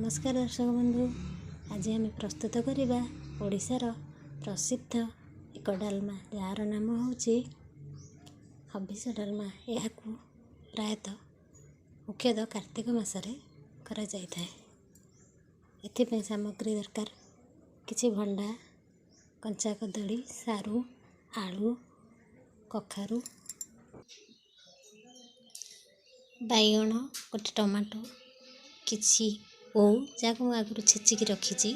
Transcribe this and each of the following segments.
नमस्कार दर्शक बंधु। आज आम प्रस्तुत करवा ओडिशार प्रसिद्ध एक डालमा जार नाम हूँ हबिष डालमा। यह प्रायतः मुख्यतः कार्तिक मासरे करा जाए। एथिपाई सामग्री दरकार किछि भंडा, कंचा कदली, सारू, आलू, कखारू, बैगण, गोटे टमाटो, किछि ओऊ जहाँ आगुरी छेचिकी रखी।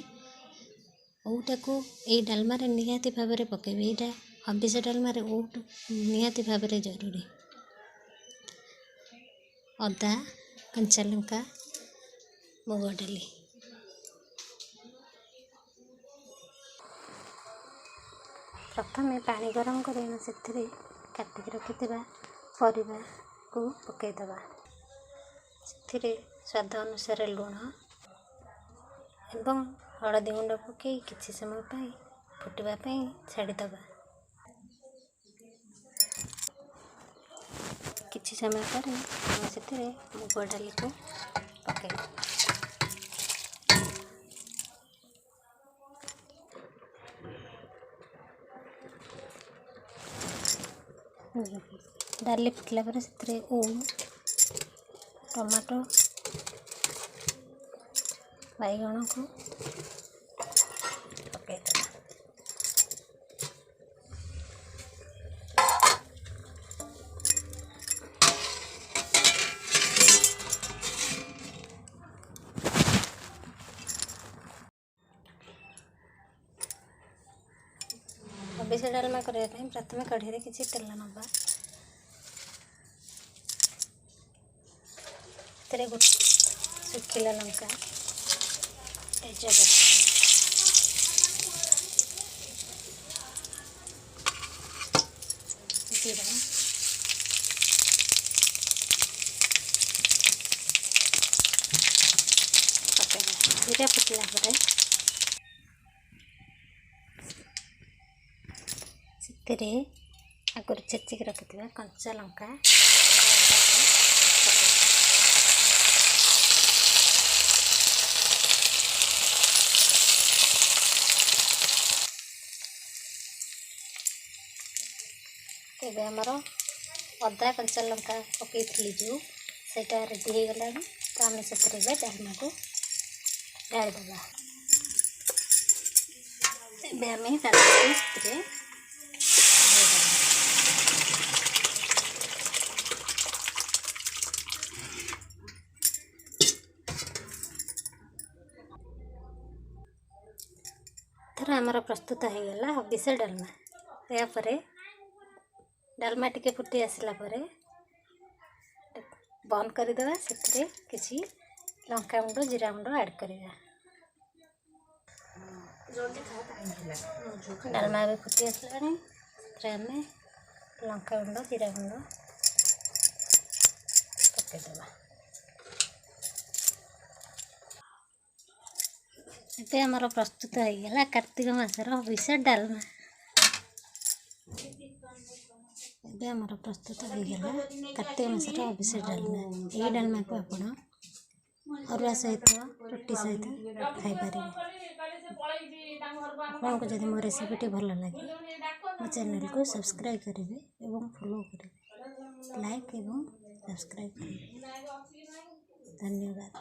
ओऊटा को यही डालमा निहाती भाव में पकेबे। यहाँ हबिष डालमा ओऊ निहाती भाव में जरूरी। अदा, कंचा लंका, मुग डाली, प्रथम पानी गरम कर काटिक रखि परिवा को पकईदबा। स्वाद अनुसार लुण एवं हलदी गुंड पकई किछि समय फुटवा छाड़ीदबा। किछि समय पर हम से मुग डाली को पकई डाली फुटला पर से ओऊ, टमाटो, बैगण को पकई देना। हबिष डालमा करने प्रथम कढ़ी किसी तेल नवा। गोटे सुखिला लंका, तेजपत्ता, जीरा, जीरा फुटला से आगुरी छेचिकी रखि कंचा लंका, एबे हमर अदा कंचा लंका पकई जो सेटा रेडी हो गला। तो आम से डालमा को ढालीदबा। एबे आम डालमा थर आमर प्रस्तुत हो गला हबिष डालमा। यापर डालमा टिके फुटी आसला परे बंद करदेवा। से किसी लंका गुंड, जीरा गुंड ऐड करवा। डालमा भी फुटी आसला आम लंका गुंड, जीरा गुंड पकईदबा। ये आमर प्रस्तुत हो गला कार्तिक मासर हबिष डालमा। ये आमर प्रस्तुत हो गला कार्तिक मासर हबिष डालमा। ये डालमा को आप अरुआ सहित रोटी सहित खाई पारे। आपको जब मो रेसिपीटी भल लगे मो चैनल को सब्सक्राइब करेंगे एवं फॉलो करेंगे, लाइक एवं सब्सक्राइब करेंगे। धन्यवाद।